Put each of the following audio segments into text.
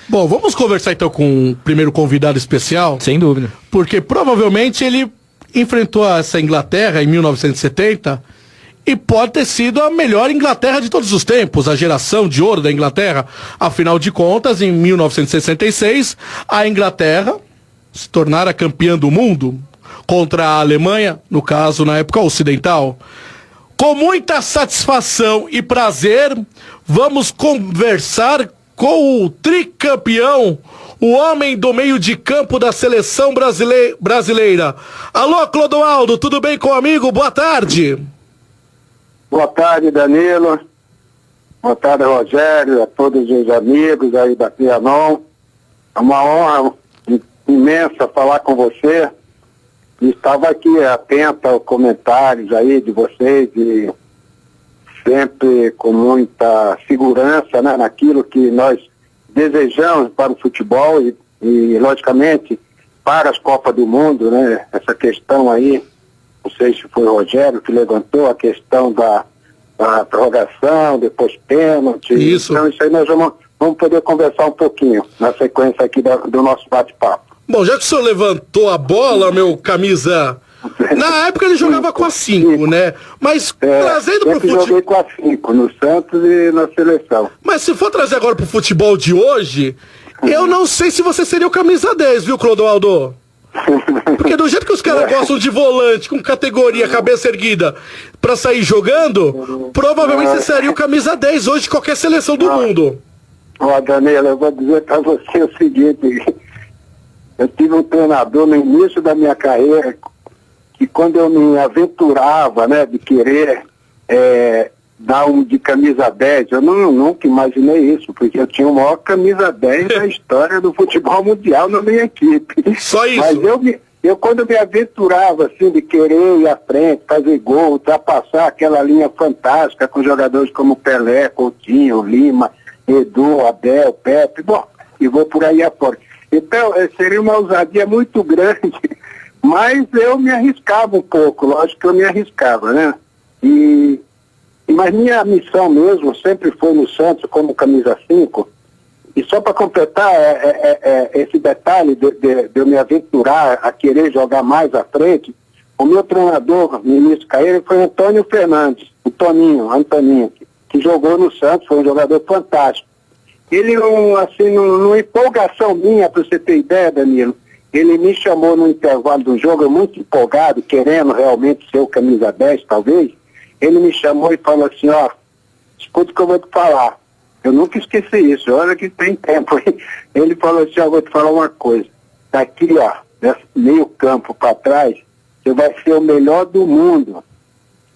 Bom, vamos conversar então com o primeiro convidado especial. Sem dúvida. Porque provavelmente ele enfrentou essa Inglaterra em 1970 e pode ter sido a melhor Inglaterra de todos os tempos, a geração de ouro da Inglaterra. Afinal de contas, em 1966, a Inglaterra se tornara campeã do mundo contra a Alemanha, no caso, na época ocidental. Com muita satisfação e prazer, vamos conversar com o tricampeão, o homem do meio de campo da seleção brasileira. Alô, Clodoaldo, tudo bem com o amigo? Boa tarde. Boa tarde, Danilo. Boa tarde, Rogério, a todos os amigos aí da Trianon. É uma honra imensa falar com você. Estava aqui atento aos comentários aí de vocês e sempre com muita segurança, né, naquilo que nós desejamos para o futebol e logicamente para as Copas do Mundo, né? Essa questão aí, não sei se foi o Rogério que levantou a questão da prorrogação, depois pênalti. Isso. Então isso aí nós vamos poder conversar um pouquinho na sequência aqui do nosso bate-papo. Bom, já que o senhor levantou a bola, meu camisa... Na época ele jogava com a 5, né? Mas trazendo pro futebol... Eu joguei com a 5, no Santos e na seleção. Mas se for trazer agora pro futebol de hoje, eu não sei se você seria o camisa 10, viu, Clodoaldo? Porque do jeito que os caras gostam de volante, com categoria, cabeça erguida, pra sair jogando, provavelmente você seria o camisa 10 hoje de qualquer seleção do mundo. Ó, Danilo, eu vou dizer pra você o seguinte... Eu tive um treinador no início da minha carreira que quando eu me aventurava, né, de querer dar um de camisa 10, eu nunca imaginei isso, porque eu tinha o maior camisa 10 da história do futebol mundial na minha equipe. Só isso? Mas eu quando me aventurava, assim, de querer ir à frente, fazer gol, ultrapassar aquela linha fantástica com jogadores como Pelé, Coutinho, Lima, Edu, Abel, Pepe, bom, e vou por aí afora. Então, seria uma ousadia muito grande, mas eu me arriscava um pouco, lógico que eu me arriscava, né? Mas minha missão mesmo sempre foi no Santos como camisa 5, e só para completar esse detalhe de eu me aventurar a querer jogar mais à frente, o meu treinador no início de carreira foi Antônio Fernandes, o Antoninho, que jogou no Santos, foi um jogador fantástico. Ele, numa empolgação minha, para você ter ideia, Danilo, ele me chamou no intervalo do jogo, eu muito empolgado, querendo realmente ser o camisa 10, talvez. Ele me chamou e falou assim, ó, escuta o que eu vou te falar. Eu nunca esqueci isso, olha que tem tempo. Ele falou assim, ó, vou te falar uma coisa. Daqui, ó, desse meio campo para trás, você vai ser o melhor do mundo.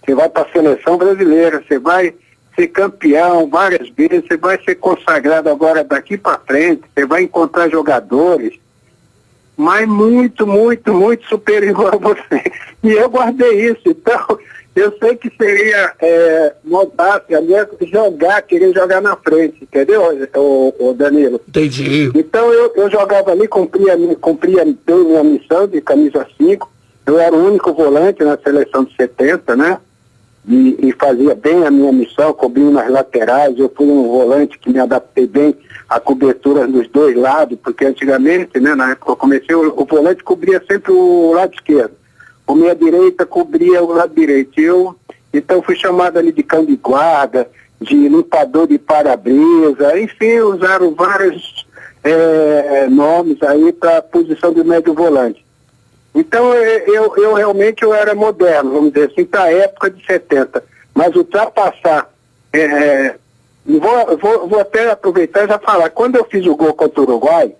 Você vai para a seleção brasileira, você vai ser campeão várias vezes, você vai ser consagrado agora daqui para frente, você vai encontrar jogadores, mas muito, muito, muito superior a você. E eu guardei isso, então eu sei que seria modástia querer jogar na frente, entendeu, o Danilo? Entendi. Então eu jogava ali, cumpria minha missão de camisa 5, eu era o único volante na seleção de 70, né? E fazia bem a minha missão, cobrindo nas laterais. Eu fui um volante que me adaptei bem à cobertura dos dois lados, porque antigamente, né, na época que eu comecei, o volante cobria sempre o lado esquerdo, o meia direita cobria o lado direito. Então fui chamado ali de cão de guarda, de limpador de para-brisa, enfim, usaram vários nomes aí para a posição de médio volante. Então, eu realmente era moderno, vamos dizer assim, para a época de 70. Mas ultrapassar, vou até aproveitar e já falar, quando eu fiz o gol contra o Uruguai,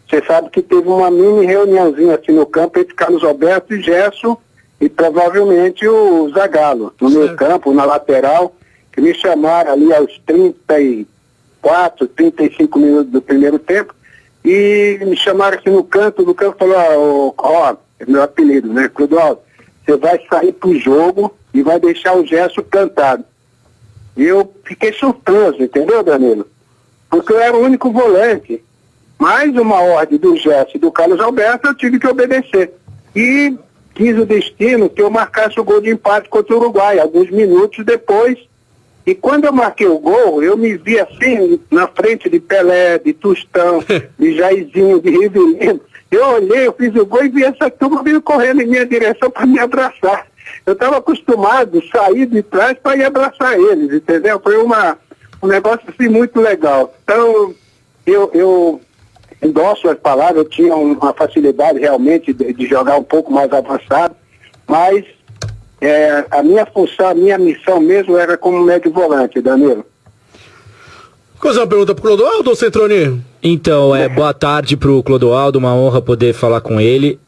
você sabe que teve uma mini reuniãozinha assim no campo entre Carlos Alberto e Gerson e provavelmente o Zagallo, no meio campo, na lateral, que me chamaram ali aos 34, 35 minutos do primeiro tempo, e me chamaram aqui no canto do campo e falaram, ó, é meu apelido, né, Clodoaldo, você vai sair pro jogo e vai deixar o Gerson cantado. E eu fiquei surpreso, entendeu, Danilo? Porque eu era o único volante. Mais uma ordem do Gerson e do Carlos Alberto, eu tive que obedecer. E quis o destino que eu marcasse o gol de empate contra o Uruguai. Alguns minutos depois, E quando eu marquei o gol, eu me vi assim, na frente de Pelé, de Tostão, de Jairzinho, de Rivelino. Eu olhei, eu fiz o gol e vi essa turma vindo correndo em minha direção para me abraçar. Eu estava acostumado a sair de trás para ir abraçar eles, entendeu? Foi um negócio assim muito legal. Então, eu endosso as palavras, eu tinha uma facilidade realmente de jogar um pouco mais avançado, mas a minha função, a minha missão mesmo era como médio volante, Danilo. Vou fazer uma pergunta pro Clodoaldo, Centroni? Então, boa tarde pro Clodoaldo, uma honra poder falar com ele.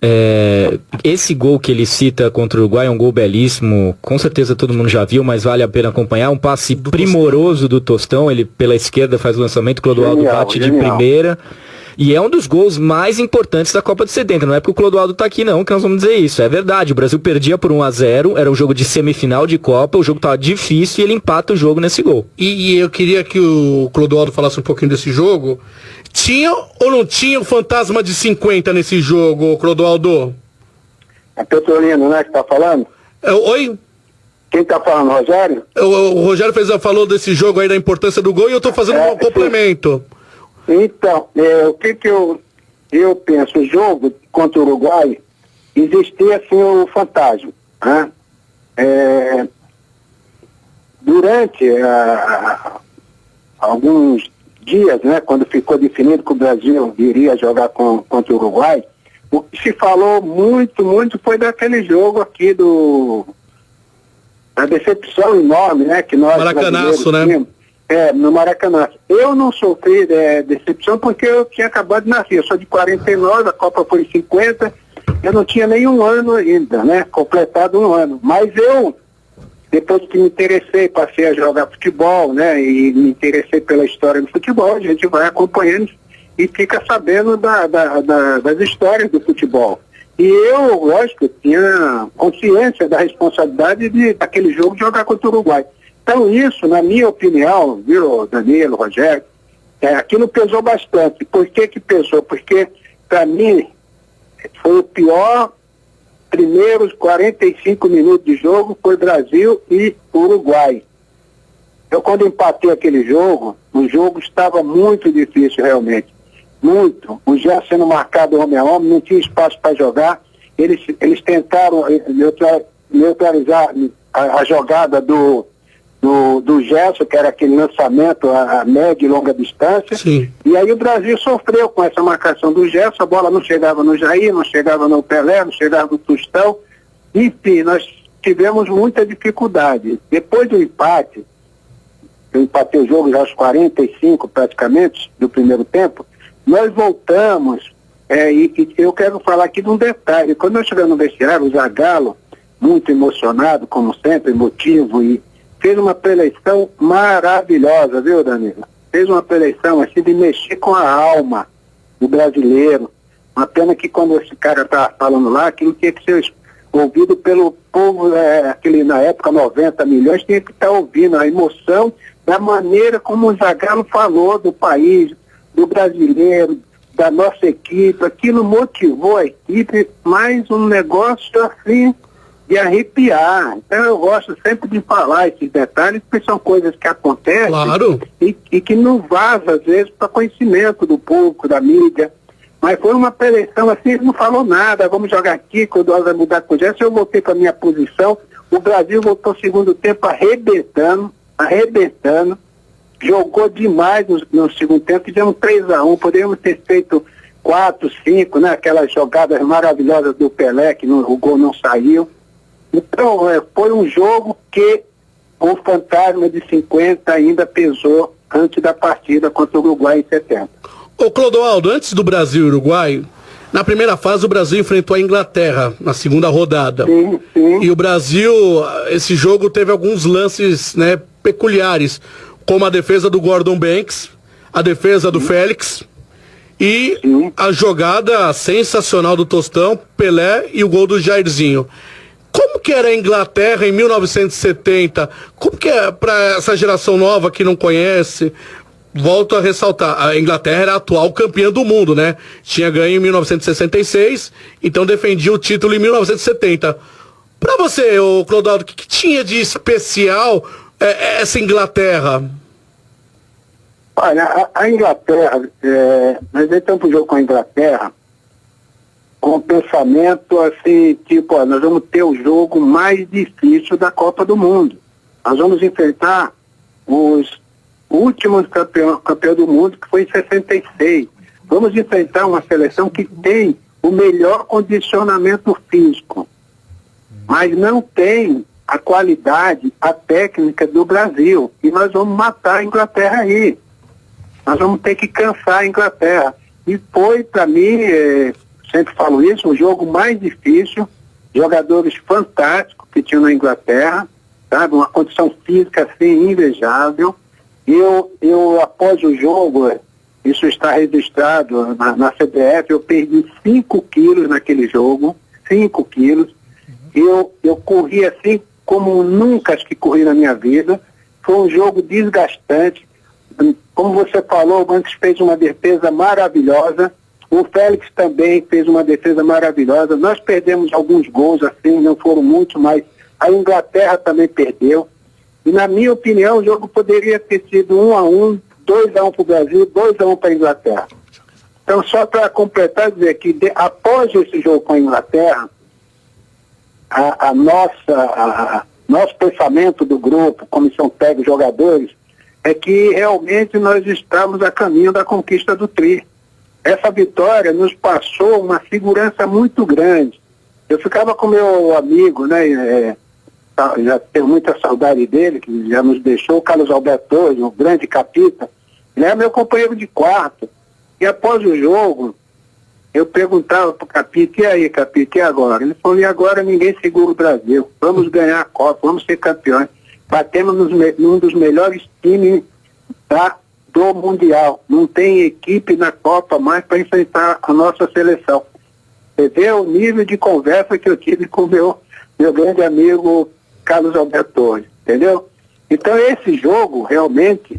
Esse gol que ele cita contra o Uruguai é um gol belíssimo, com certeza todo mundo já viu, mas vale a pena acompanhar. Um passe primoroso do Tostão, ele pela esquerda faz o lançamento, o Clodoaldo bate de primeira. E é um dos gols mais importantes da Copa de 70. Não é porque o Clodoaldo tá aqui não que nós vamos dizer isso. É verdade, o Brasil perdia por 1-0, era um jogo de semifinal de Copa, o jogo tava difícil e ele empata o jogo nesse gol. E eu queria que o Clodoaldo falasse um pouquinho desse jogo. Tinha ou não tinha o fantasma de 50 nesse jogo, Clodoaldo? É Petrolino, né, que tá falando? Oi? Quem tá falando, Rogério? O Rogério falou desse jogo aí, da importância do gol, e eu tô fazendo um complemento. Então, o que eu penso, o jogo contra o Uruguai, existia assim o fantasma, né? Durante alguns dias, né, quando ficou definido que o Brasil iria jogar contra o Uruguai, o que se falou muito foi daquele jogo aqui da decepção enorme, né, que nós Maracanaço, né? Tínhamos. No Maracanã. Eu não sofri decepção porque eu tinha acabado de nascer. Eu sou de 49, a Copa foi em 50. Eu não tinha nenhum ano ainda, né? Completado um ano. Mas eu, depois que me interessei, passei a jogar futebol, né? E me interessei pela história do futebol, a gente vai acompanhando e fica sabendo das histórias do futebol. E eu, lógico, tinha consciência da responsabilidade daquele jogo de jogar contra o Uruguai. Então isso, na minha opinião, viu, Danilo, Rogério, aquilo pesou bastante. Por que pesou? Porque, para mim, foi o pior primeiros 45 minutos de jogo, foi Brasil e Uruguai. Eu, quando empatei aquele jogo, o jogo estava muito difícil realmente. Muito. O Gerson sendo marcado homem a homem, não tinha espaço para jogar. Eles tentaram neutralizar a jogada do Gerson, que era aquele lançamento a média e longa distância. Sim. E aí o Brasil sofreu com essa marcação do Gerson, a bola não chegava no Jair, não chegava no Pelé, não chegava no Tostão. Enfim, nós tivemos muita dificuldade. Depois do empate, eu empatei o jogo já aos 45 praticamente do primeiro tempo, nós voltamos, e eu quero falar aqui de um detalhe. Quando nós chegamos no vestiário, o Zagallo, muito emocionado, como sempre, emotivo, e fez uma preleição maravilhosa, viu, Danilo? Fez uma preleição assim de mexer com a alma do brasileiro. Uma pena que quando esse cara tá falando lá, aquilo tinha que ser ouvido pelo povo, aquele na época 90 milhões, tinha que estar ouvindo a emoção da maneira como o Zagallo falou do país, do brasileiro, da nossa equipe. Aquilo motivou a equipe, mais um negócio assim de arrepiar. Então eu gosto sempre de falar esses detalhes, porque são coisas que acontecem, claro, e que não vaza às vezes para conhecimento do público, da mídia. Mas foi uma preleção assim, ele não falou nada, vamos jogar aqui, quando nós vamos mudar com o Gerson. Eu voltei para a minha posição, o Brasil voltou segundo tempo arrebentando, jogou demais no segundo tempo, fizemos 3-1, poderíamos ter feito 4, 5, né? Aquelas jogadas maravilhosas do Pelé, que o gol não saiu. Então, foi um jogo que o fantasma de 50 ainda pesou antes da partida contra o Uruguai em 70. Ô Clodoaldo, antes do Brasil e Uruguai, na primeira fase o Brasil enfrentou a Inglaterra, na segunda rodada. Sim. E o Brasil, esse jogo teve alguns lances, né, peculiares, como a defesa do Gordon Banks, a defesa do Félix e a jogada sensacional do Tostão, Pelé e o gol do Jairzinho. Como que era a Inglaterra em 1970? Como que é para essa geração nova que não conhece? Volto a ressaltar, a Inglaterra era a atual campeã do mundo, né? Tinha ganho em 1966, então defendia o título em 1970. Para você, ô Clodoaldo, o que tinha de especial essa Inglaterra? Olha, a Inglaterra, nós entramos para o jogo com a Inglaterra com um pensamento assim, tipo, nós vamos ter o jogo mais difícil da Copa do Mundo. Nós vamos enfrentar os últimos campeão do mundo, que foi em 66. Vamos enfrentar uma seleção que tem o melhor condicionamento físico, mas não tem a qualidade, a técnica do Brasil. E nós vamos matar a Inglaterra aí. Nós vamos ter que cansar a Inglaterra. E foi, para mim, sempre falo isso, o jogo mais difícil, jogadores fantásticos que tinham na Inglaterra, sabe? Uma condição física assim invejável. Eu após o jogo, isso está registrado na CBF, eu perdi 5 quilos naquele jogo, 5 quilos. Eu corri assim como nunca acho que corri na minha vida. Foi um jogo desgastante. Como você falou, o Banks fez uma defesa maravilhosa. O Félix também fez uma defesa maravilhosa. Nós perdemos alguns gols assim, não foram muitos, mas a Inglaterra também perdeu. E na minha opinião, o jogo poderia ter sido 1-1, 2-1 para o Brasil, 2-1 para a Inglaterra. Então, só para completar, dizer que após esse jogo com a Inglaterra, nosso pensamento do grupo, comissão técnica, jogadores, é que realmente nós estamos a caminho da conquista do Tri. Essa vitória nos passou uma segurança muito grande. Eu ficava com meu amigo, né, já tenho muita saudade dele, que já nos deixou, o Carlos Alberto Torres, um grande capita. Ele é meu companheiro de quarto. E após o jogo, eu perguntava para o Capita: e aí, Capita, e agora? Ele falou: e agora ninguém segura o Brasil. Vamos ganhar a Copa, vamos ser campeões. Batemos num dos melhores times do Mundial. Não tem equipe na Copa mais para enfrentar a nossa seleção. Você vê o nível de conversa que eu tive com meu grande amigo Carlos Alberto Torres, entendeu? Então esse jogo realmente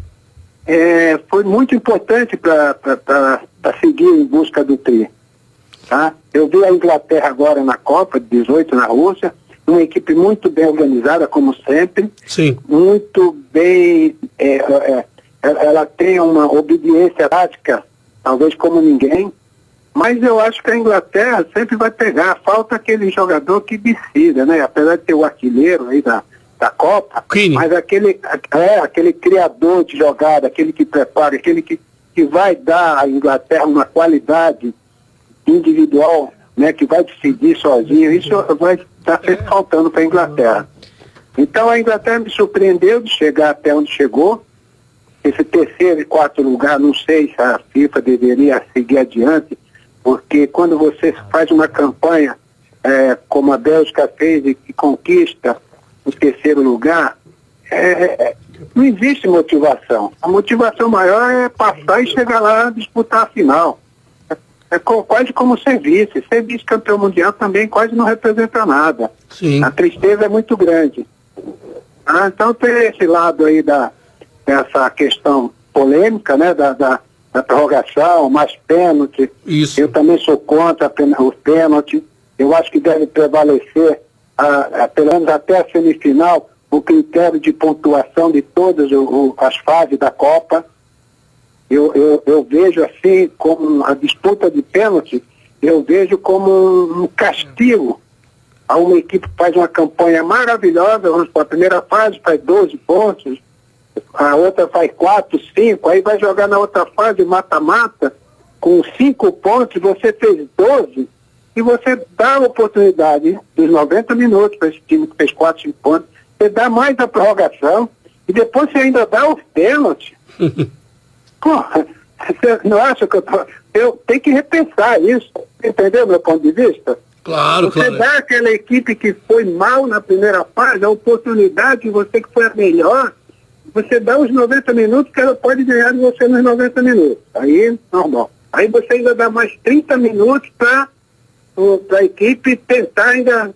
foi muito importante para seguir em busca do Tri. Tá? Eu vi a Inglaterra agora na Copa de 18 na Rússia, uma equipe muito bem organizada, como sempre. Sim. Muito bem, ela tem uma obediência tática, talvez como ninguém, mas eu acho que a Inglaterra sempre vai pegar, falta aquele jogador que decida, né? Apesar de ter o artilheiro aí da Copa, Queen. Mas aquele criador de jogada, aquele que prepara, aquele que vai dar à Inglaterra uma qualidade individual, né? Que vai decidir sozinho, isso vai estar sempre faltando para a Inglaterra. Então a Inglaterra me surpreendeu de chegar até onde chegou. Esse terceiro e quarto lugar, não sei se a FIFA deveria seguir adiante, porque quando você faz uma campanha como a Bélgica fez e conquista o terceiro lugar, não existe motivação. A motivação maior é passar e chegar lá e disputar a final. Quase como ser vice. Ser vice-campeão mundial também quase não representa nada. Sim. A tristeza é muito grande. Então tem esse lado aí dessa questão polêmica, né, da prorrogação, mais pênalti. Isso. Eu também sou contra o pênalti. Eu acho que deve prevalecer, pelo menos até a semifinal, o critério de pontuação de todas as fases da Copa. Eu vejo assim, como a disputa de pênalti, eu vejo como um castigo a uma equipe que faz uma campanha maravilhosa. Vamos para a primeira fase, faz 12 pontos, a outra faz 4, 5, aí vai jogar na outra fase, mata-mata, com 5 pontos, você fez 12, e você dá a oportunidade dos 90 minutos para esse time que fez 4, 5 pontos, você dá mais a prorrogação, e depois você ainda dá os pênaltis. Porra, você não acha que eu tenho que repensar isso, entendeu meu ponto de vista? Claro, você claro. dá àquela equipe que foi mal na primeira fase a oportunidade de você que foi a melhor, você dá os 90 minutos que ela pode ganhar de você nos 90 minutos. Aí, normal. Aí você ainda dá mais 30 minutos para a equipe tentar ainda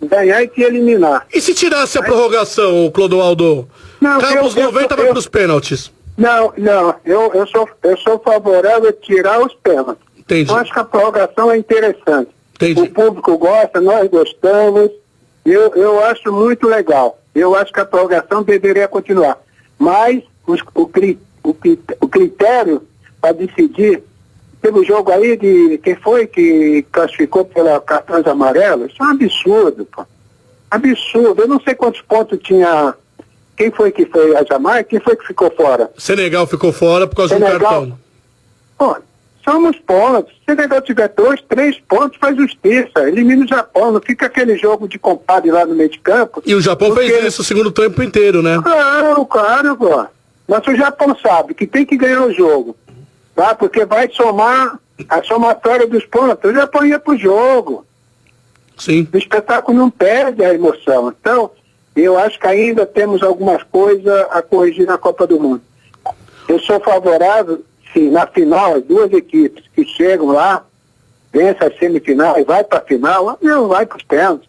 ganhar e te eliminar. E se tirasse a prorrogação, Clodoaldo? Não, Acaba os 90 vai para os pênaltis. Não, eu sou favorável a tirar os pênaltis. Entendi. Eu acho que a prorrogação é interessante. Entendi. O público gosta, nós gostamos. Eu acho muito legal. eu acho que a prorrogação deveria continuar. Mas o critério para decidir, pelo jogo aí de quem foi que classificou pela cartões amarelos, isso é um absurdo, pô. Absurdo. Eu não sei quantos pontos tinha. Quem foi que foi a Jamaica? Quem foi que ficou fora? Senegal ficou fora por causa de um cartão. Pô, somos pontos. Se o Senegal tiver 2, 3 pontos, faz justiça. Elimina o Japão. Não fica aquele jogo de compadre lá no meio de campo. E o Japão fez isso o segundo tempo inteiro, né? Claro, pô. Mas o Japão sabe que tem que ganhar o jogo. Tá? Porque vai somar a somatória dos pontos. O Japão ia pro jogo. Sim. O espetáculo não perde a emoção. Então, eu acho que ainda temos algumas coisas a corrigir na Copa do Mundo. Eu sou favorável, se na final as duas equipes que chegam lá, vencem a semifinal e vai para a final, não vai para os pênaltis.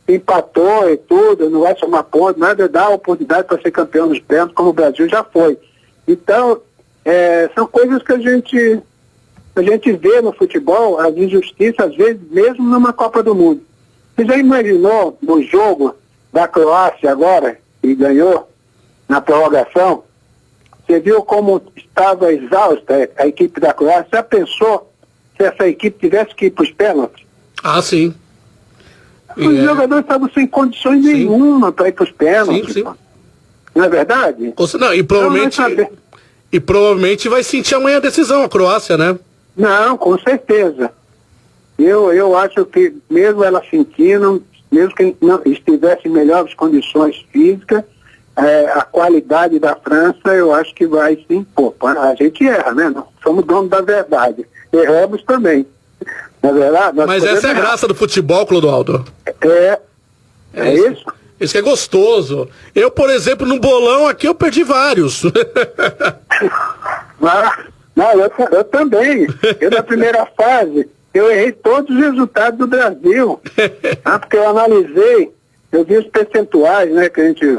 Empatou e tudo, não vai somar ponto, nada dá a oportunidade para ser campeão nos pênaltis, como o Brasil já foi. Então, são coisas que a gente vê no futebol, as injustiças, às vezes, mesmo numa Copa do Mundo. Você já imaginou no jogo da Croácia agora, que ganhou na prorrogação? Você viu como estava exausta a equipe da Croácia? Já pensou se essa equipe tivesse que ir para os pênaltis? Ah, sim. Os jogadores estavam sem condições nenhuma para ir para os pênaltis. Sim. Não é verdade? Não, e provavelmente vai sentir amanhã a decisão, a Croácia, né? Não, com certeza. Eu acho que mesmo ela sentindo, mesmo que não estivesse em melhores condições físicas, a qualidade da França, eu acho que vai sim. Pô, a gente erra, né? Nós somos donos da verdade. Erramos também. Na verdade, mas essa é a graça do futebol, Clodoaldo. É isso? Isso que é gostoso. Eu, por exemplo, no bolão aqui, eu perdi vários. Não, eu também. Eu, na primeira fase, eu errei todos os resultados do Brasil. Porque eu analisei, eu vi os percentuais, né, que a gente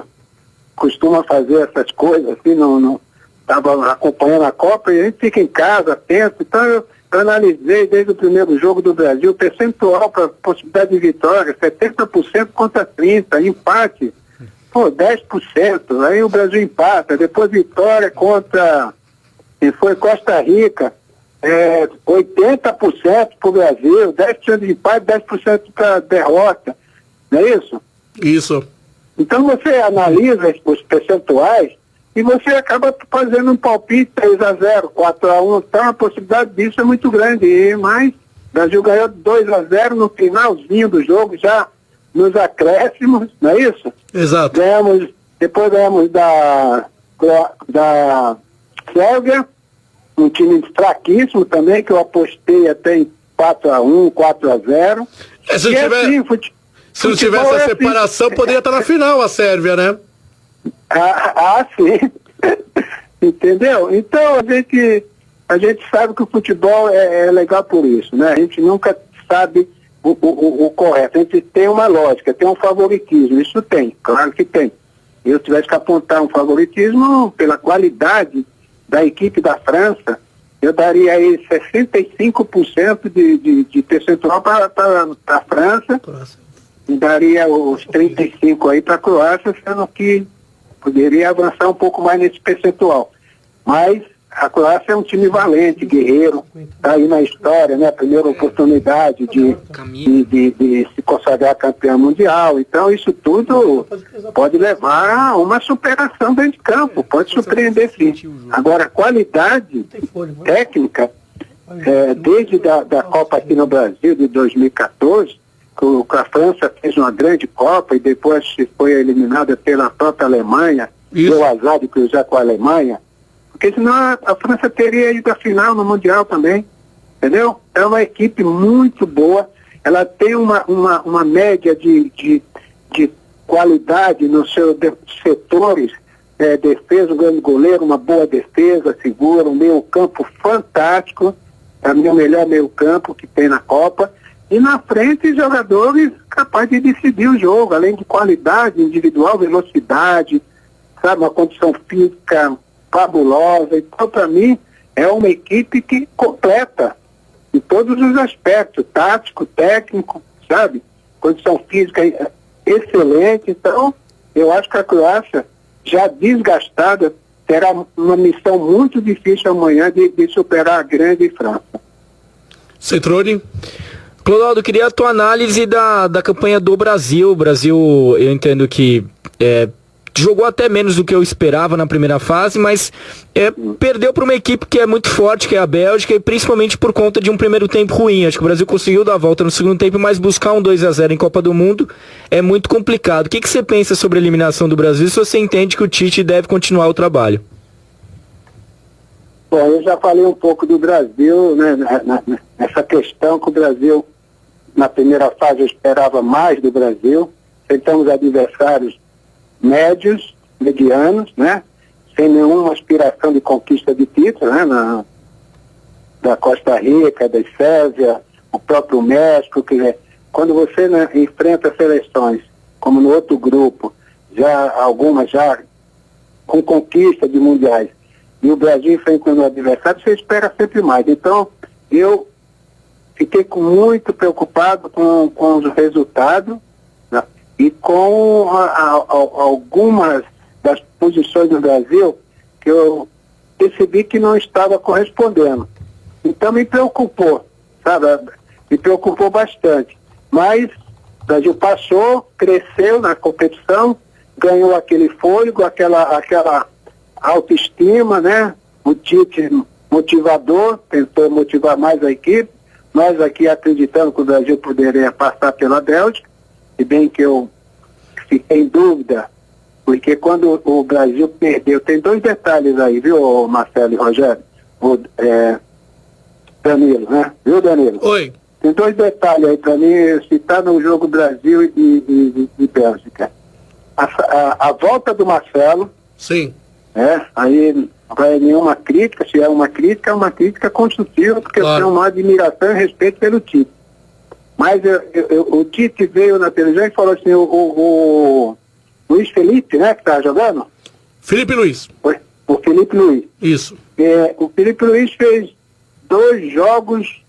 costuma fazer essas coisas, assim, não estava acompanhando a Copa, e a gente fica em casa, pensa. Então, eu analisei desde o primeiro jogo do Brasil, percentual para possibilidade de vitória, 70% contra 30%, empate, 10%, aí o Brasil empata, depois vitória contra, quem foi, Costa Rica, 80% para o Brasil, 10% de empate, 10% para derrota, não é isso? Isso. Então você analisa os percentuais e você acaba fazendo um palpite 3-0, 4-1, então a possibilidade disso é muito grande, mas o Brasil ganhou 2-0 no finalzinho do jogo, já nos acréscimos, não é isso? Exato. Depois ganhamos da Sérvia, um time fraquíssimo também, que eu apostei até em 4-1, 4-0. Se não tivesse a separação, poderia estar na final a Sérvia, né? Sim. Entendeu? Então a gente sabe que o futebol é legal por isso, né? A gente nunca sabe o correto. A gente tem uma lógica, tem um favoritismo. Isso tem, claro que tem. Eu tivesse que apontar um favoritismo pela qualidade da equipe da França, eu daria aí 65% de percentual para a França. E daria os 35% aí para a Croácia, sendo que poderia avançar um pouco mais nesse percentual. Mas a Croácia é um time valente, guerreiro, está aí na história, né? A primeira oportunidade de se consagrar campeão mundial. Então isso tudo pode levar a uma superação dentro de campo, pode surpreender sim. Agora, qualidade técnica, desde da Copa aqui no Brasil de 2014, que a França fez uma grande Copa e depois foi eliminada pela própria Alemanha, deu azar de cruzar com a Alemanha, porque senão a França teria ido à final no Mundial também, entendeu? É uma equipe muito boa, ela tem uma média de qualidade nos seus setores, defesa, um grande goleiro, uma boa defesa, segura, um meio campo fantástico, é o melhor meio campo que tem na Copa. E na frente, jogadores capazes de decidir o jogo, além de qualidade individual, velocidade, sabe, uma condição física fabulosa. Então, para mim, é uma equipe que completa em todos os aspectos, tático, técnico, sabe, condição física excelente. Então, eu acho que a Croácia, já desgastada, terá uma missão muito difícil amanhã de superar a grande França. Cetrone? Clodoaldo, queria a tua análise da campanha do Brasil. O Brasil, eu entendo que jogou até menos do que eu esperava na primeira fase, mas perdeu para uma equipe que é muito forte, que é a Bélgica, e principalmente por conta de um primeiro tempo ruim. Acho que o Brasil conseguiu dar a volta no segundo tempo, mas buscar um 2-0 em Copa do Mundo é muito complicado. O que você pensa sobre a eliminação do Brasil, se você entende que o Tite deve continuar o trabalho? Bom, eu já falei um pouco do Brasil, né, nessa questão que o Brasil, na primeira fase, eu esperava mais do Brasil. Enfrentamos adversários médios, medianos, né, sem nenhuma aspiração de conquista de título, né, da Costa Rica, da Sérvia, o próprio México. Quer dizer, quando você, né, enfrenta seleções, como no outro grupo, algumas já com conquista de mundiais, e o Brasil enfrentando o adversário, você espera sempre mais. Então, eu fiquei muito preocupado com os resultados, né, e com algumas das posições do Brasil que eu percebi que não estava correspondendo. Então me preocupou, sabe? Me preocupou bastante. Mas o Brasil passou, cresceu na competição, ganhou aquele fôlego, aquela autoestima, né? O Tite motivador, tentou motivar mais a equipe. Nós aqui acreditando que o Brasil poderia passar pela Bélgica, se bem que eu fiquei em dúvida, porque quando o Brasil perdeu, tem dois detalhes aí, viu, Marcelo e Rogério? Danilo, né? Viu, Danilo? Oi. Tem dois detalhes aí para mim citar no jogo Brasil e Bélgica. A volta do Marcelo. Sim. Aí não vai nenhuma crítica, se é uma crítica construtiva, porque eu tenho uma admiração e respeito pelo Tite. Mas o Tite veio na televisão e falou assim, o Luiz Felipe, né, que tá jogando? Felipe Luiz. O Felipe Luiz. Isso. O Felipe Luiz fez 2 jogos,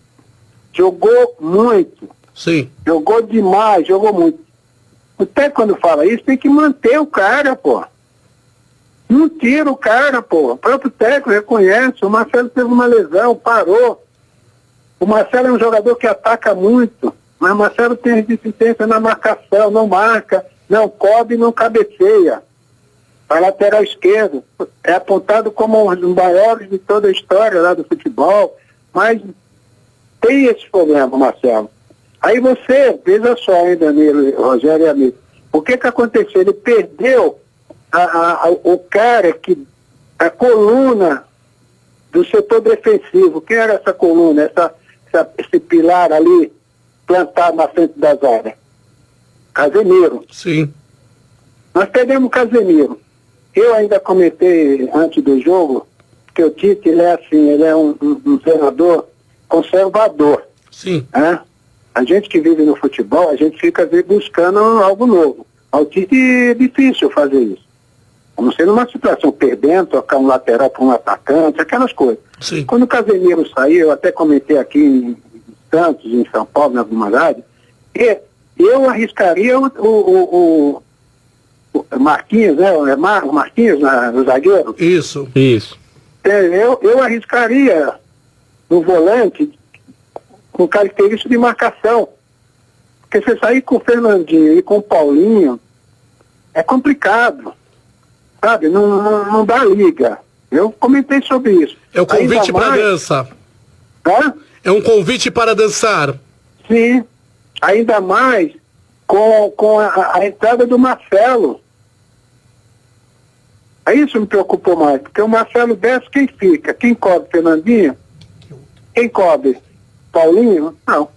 jogou muito. Sim. Jogou demais, jogou muito. Até quando fala isso, tem que manter o cara, pô. Não tira o cara, pô. O próprio técnico reconhece. O Marcelo teve uma lesão, parou. O Marcelo é um jogador que ataca muito, mas o Marcelo tem deficiência na marcação, não marca, não cobre, não cabeceia. A lateral esquerdo é apontado como um dos maiores de toda a história lá do futebol, mas tem esse problema, Marcelo. Aí você, veja só, hein, Danilo, Rogério e amigo, o que aconteceu? Ele perdeu o cara que, a coluna do setor defensivo. Quem era essa coluna, esse pilar ali plantado na frente da zaga? Casemiro. Sim. Nós perdemos o Casemiro. Eu ainda comentei antes do jogo que o Tite, ele é um treinador conservador. Sim. A gente que vive no futebol, a gente fica buscando algo novo. Ao Tite é difícil fazer isso. A não ser numa situação perdendo, tocar um lateral para um atacante, aquelas coisas. Sim. Quando o Casemiro saiu, eu até comentei aqui em Santos, em São Paulo, na alguma rádio, eu arriscaria o Marquinhos, né? O Marquinhos, o zagueiro. Isso. Eu arriscaria no volante com característica de marcação. Porque você sair com o Fernandinho e com o Paulinho é complicado. Sabe? Não dá liga. Eu comentei sobre isso. É o convite para dança. É um convite para dançar. Sim. Ainda mais com a entrada do Marcelo. Aí isso me preocupou mais, porque o Marcelo desce, quem fica? Quem cobre? Fernandinho? Quem cobre? Paulinho? Não.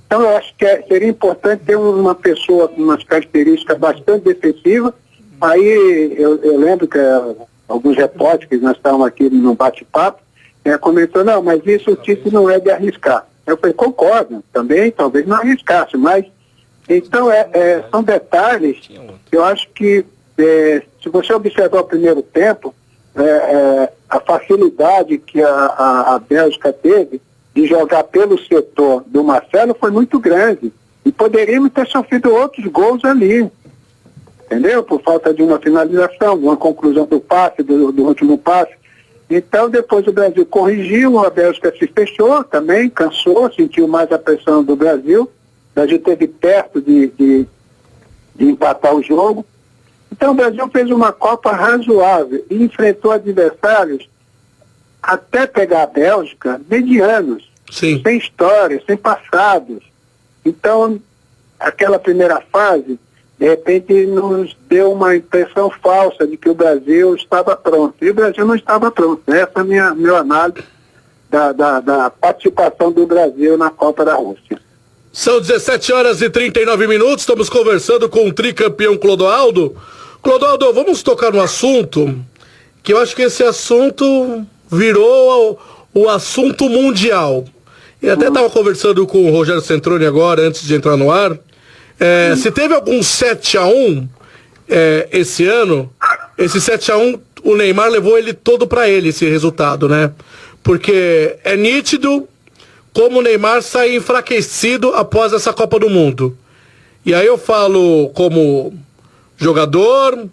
Então eu acho que seria importante ter uma pessoa com umas características bastante defensivas. Aí eu lembro que alguns repórteres que nós estávamos aqui no bate-papo, comentou, não, mas isso o Tite não é de arriscar. Eu falei, concordo, também talvez não arriscasse, mas então são detalhes que eu acho que se você observar o primeiro tempo, a facilidade que a Bélgica teve de jogar pelo setor do Marcelo foi muito grande. E poderíamos ter sofrido outros gols ali. entendeu? Por falta de uma finalização, de uma conclusão do passe, do último passe. Então, depois o Brasil corrigiu, a Bélgica se fechou também, cansou, sentiu mais a pressão do Brasil. O Brasil esteve perto de empatar o jogo. Então, o Brasil fez uma Copa razoável e enfrentou adversários, até pegar a Bélgica, medianos, Sim. sem história, sem passados. Então, aquela primeira fase, de repente, nos deu uma impressão falsa de que o Brasil estava pronto. E o Brasil não estava pronto. Essa é a minha análise da participação do Brasil na Copa da Rússia. São 17 horas e 39 minutos, estamos conversando com o tricampeão Clodoaldo. Clodoaldo, vamos tocar no assunto, que eu acho que esse assunto virou o assunto mundial. E até estava conversando com o Rogério Centroni agora, antes de entrar no ar. Se teve algum 7-1 esse ano, esse 7-1, o Neymar levou ele todo para ele, esse resultado, né? Porque é nítido como o Neymar sai enfraquecido após essa Copa do Mundo. E aí eu falo como jogador,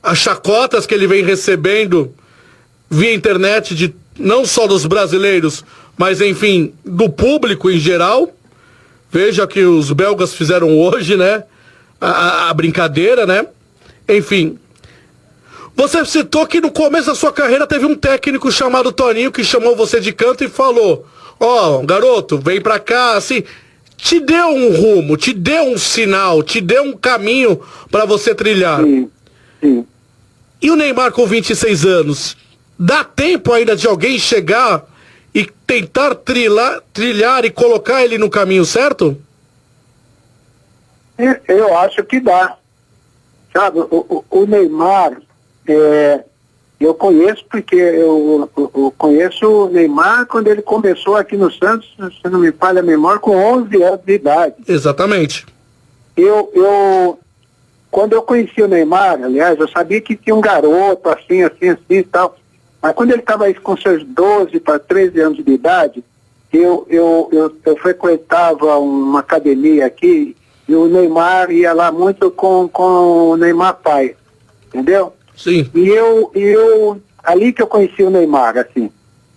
as chacotas que ele vem recebendo via internet, não só dos brasileiros, mas enfim, do público em geral. Veja que os belgas fizeram hoje, né? A brincadeira, né? Enfim. Você citou que no começo da sua carreira teve um técnico chamado Toninho que chamou você de canto e falou: ó, garoto, vem pra cá, assim. Te deu um rumo, te deu um sinal, te deu um caminho pra você trilhar. Sim, sim. E o Neymar com 26 anos? Dá tempo ainda de alguém chegar e tentar trilhar e colocar ele no caminho certo? Eu acho que dá. Sabe, o Neymar, eu conheço porque eu conheço o Neymar quando ele começou aqui no Santos, se não me falha a memória, com 11 anos de idade. Exatamente. Quando eu conheci o Neymar, aliás, eu sabia que tinha um garoto assim e tal. Mas quando ele estava com seus 12 para 13 anos de idade, eu frequentava uma academia aqui e o Neymar ia lá muito com o Neymar pai, entendeu? Sim. E eu ali que eu conheci o Neymar, assim,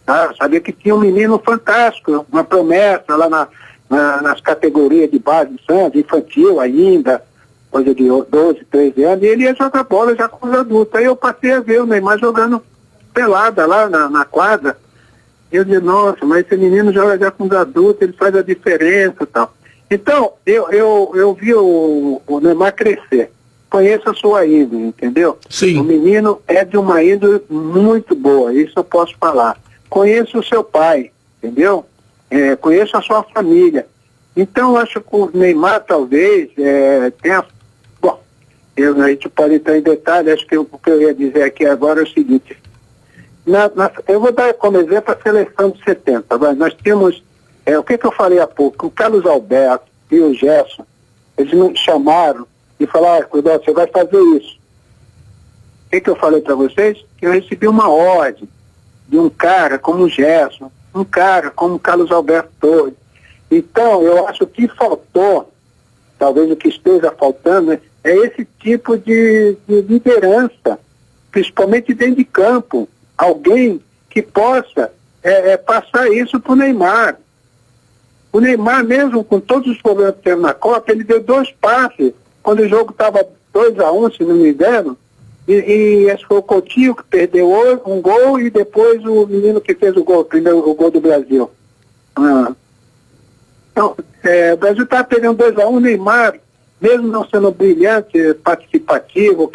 tá? Eu sabia que tinha um menino fantástico, uma promessa lá nas categorias de base do Santos, infantil ainda, coisa de 12, 13 anos, e ele ia jogar bola já com os adultos. Aí eu passei a ver o Neymar jogando pelada lá na quadra. Eu disse, nossa, mas esse menino joga já com os adultos, ele faz a diferença e tal. Então, eu vi o Neymar crescer. Conheço a sua índole, entendeu? Sim. O menino é de uma índole muito boa, isso eu posso falar. Conheço o seu pai, entendeu? Conheço a sua família. Então, acho que o Neymar talvez tenha... Bom, a gente pode entrar em detalhe, acho que o que eu ia dizer aqui agora é o seguinte... eu vou dar como exemplo a seleção de 70. Nós tínhamos, o que eu falei há pouco, o Carlos Alberto e o Gerson, eles me chamaram e falaram, cuidado, você vai fazer isso. O que eu falei para vocês? Que eu recebi uma ordem de um cara como o Gerson, um cara como o Carlos Alberto Torres. Então, eu acho que faltou, talvez o que esteja faltando, é esse tipo de liderança, principalmente dentro de campo. Alguém que possa passar isso para o Neymar. O Neymar, mesmo com todos os problemas que teve na Copa, ele deu 2 passes, quando o jogo estava 2-1, se não me engano, e esse foi o Coutinho que perdeu um gol e depois o menino que fez o gol, primeiro o gol do Brasil. Então, o Brasil estava perdendo 2-1, o Neymar, mesmo não sendo brilhante, participativo,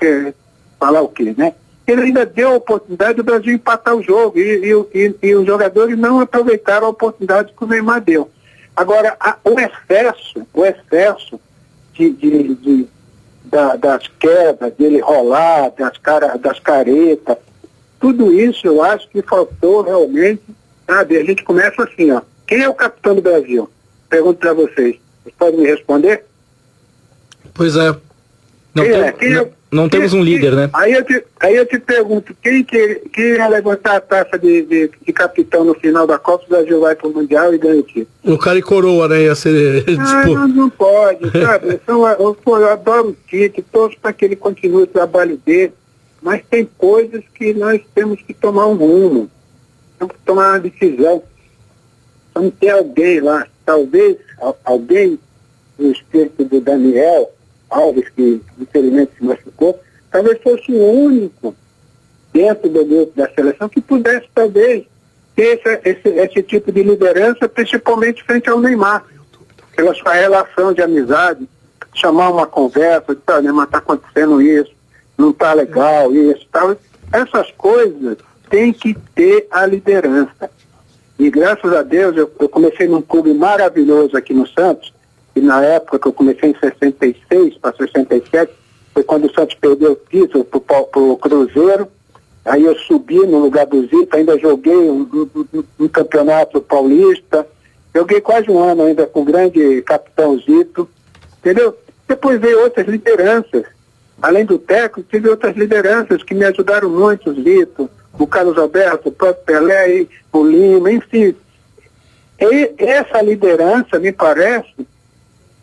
falar o quê, né? Ele ainda deu a oportunidade do Brasil empatar o jogo e os jogadores não aproveitaram a oportunidade que o Neymar deu. Agora, o excesso das quedas, dele rolar, das caretas, tudo isso eu acho que faltou realmente, sabe? A gente começa assim, ó. Quem é o capitão do Brasil? Pergunto para vocês. Vocês podem me responder? Pois é. não temos um líder, né? Aí eu te pergunto, quem ia levantar a taça de capitão no final da Copa, o Brasil vai pro Mundial e ganha o título? O cara e coroa, né? Ia ser. Não pode, sabe? Então, eu adoro o Tite, torço para que ele continue o trabalho dele, mas tem coisas que nós temos que tomar um rumo, temos que tomar uma decisão. Vamos ter alguém lá, talvez alguém no espírito do Daniel Alves, que infelizmente se machucou, talvez fosse o único dentro do grupo da seleção que pudesse talvez ter esse tipo de liderança, principalmente frente ao Neymar, pela sua relação de amizade, chamar uma conversa, dizer, Neymar, está acontecendo isso, não está legal, isso, tal. Essas coisas tem que ter a liderança. E graças a Deus eu comecei num clube maravilhoso aqui no Santos, e na época que eu comecei em 66 para 67, foi quando o Santos perdeu o título para o Cruzeiro. Aí eu subi no lugar do Zito, ainda joguei um campeonato paulista, joguei quase um ano ainda com o grande capitão Zito, entendeu? Depois veio outras lideranças, além do técnico, tive outras lideranças que me ajudaram muito, o Zito, o Carlos Alberto, o próprio Pelé, o Lima, enfim. E essa liderança, me parece,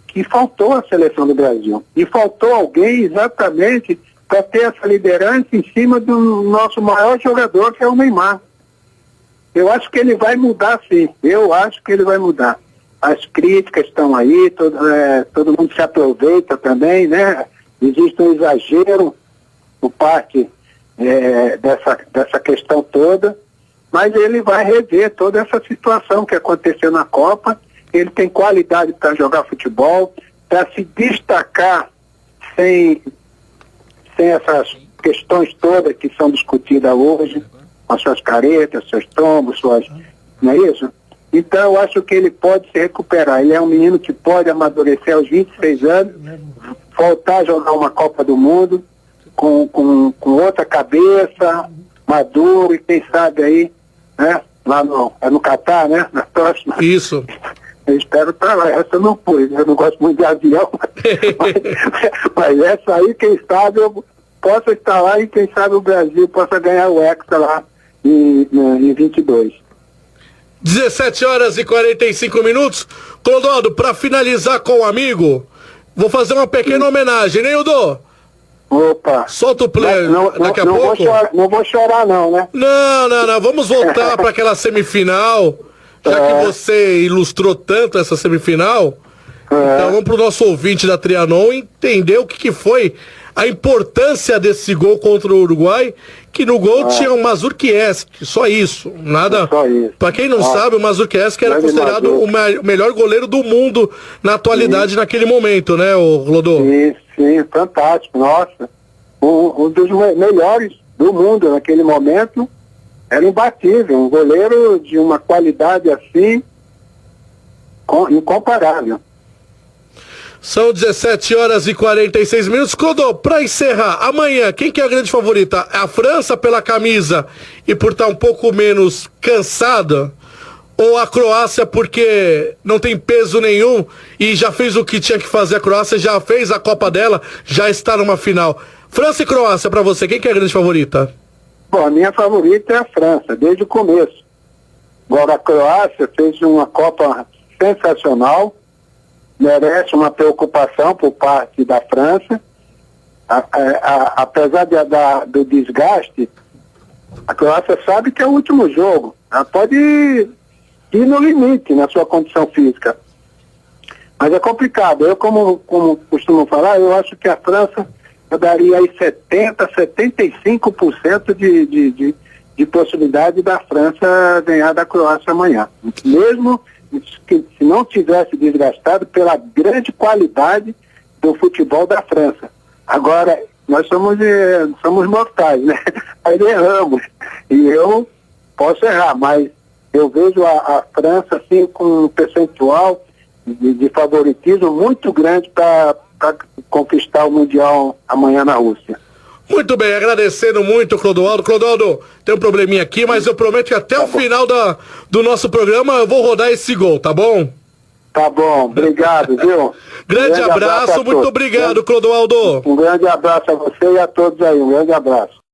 que faltou à seleção do Brasil. E faltou alguém exatamente para ter essa liderança em cima do nosso maior jogador, que é o Neymar. Eu acho que ele vai mudar, sim. Eu acho que ele vai mudar. As críticas estão aí, todo mundo se aproveita também, né? Existe um exagero por parte dessa questão toda, mas ele vai rever toda essa situação que aconteceu na Copa. Ele tem qualidade para jogar futebol, para se destacar sem essas questões todas que são discutidas hoje, com as suas caretas, seus tombos, não é isso? Então eu acho que ele pode se recuperar. Ele é um menino que pode amadurecer aos 26 anos, voltar a jogar uma Copa do Mundo com outra cabeça, maduro, e quem sabe aí, né? Lá no Catar, né? Na próxima. Isso. Eu espero estar lá. Essa eu não fui, eu não gosto muito de avião, mas essa aí, quem sabe, eu possa estar lá e quem sabe o Brasil possa ganhar o Hexa lá em 22. 17h45. Clodoaldo, para finalizar com o amigo, vou fazer uma pequena homenagem, né, Udo? Opa. Solta o play daqui a pouco. Não vou chorar não, né? Não. Vamos voltar para aquela semifinal. Já que você ilustrou tanto essa semifinal, então vamos para o nosso ouvinte da Trianon entender o que foi a importância desse gol contra o Uruguai, que no gol tinha o Mazurkiewicz, só isso, nada. Para quem não sabe, o Mazurkiewicz era considerado o melhor goleiro do mundo na atualidade naquele momento, né, o Rodô? Sim, fantástico, nossa. Um dos melhores do mundo naquele momento. Era imbatível, um goleiro de uma qualidade assim, incomparável. São 17h46. Clodô, para encerrar, amanhã, quem que é a grande favorita? A França pela camisa e por estar um pouco menos cansada? Ou a Croácia porque não tem peso nenhum e já fez o que tinha que fazer? A Croácia já fez a Copa dela, já está numa final. França e Croácia, para você, quem que é a grande favorita? Bom, a minha favorita é a França, desde o começo. Agora a Croácia fez uma Copa sensacional, merece uma preocupação por parte da França. Apesar do desgaste, a Croácia sabe que é o último jogo. Ela pode ir no limite na sua condição física. Mas é complicado. Eu, como costumo falar, eu acho que a França... eu daria aí 75% de possibilidade da França ganhar da Croácia amanhã. Mesmo que se não tivesse desgastado pela grande qualidade do futebol da França. Agora, nós somos mortais, né? Aí erramos. E eu posso errar, mas eu vejo a França assim com um percentual de favoritismo muito grande para conquistar o Mundial amanhã na Rússia. Muito bem, agradecendo muito, Clodoaldo. Clodoaldo, tem um probleminha aqui, mas eu prometo que até o final do nosso programa eu vou rodar esse gol, tá bom? Tá bom, obrigado, viu? Grande abraço, muito obrigado, Clodoaldo. Um grande abraço a você e a todos aí, um grande abraço.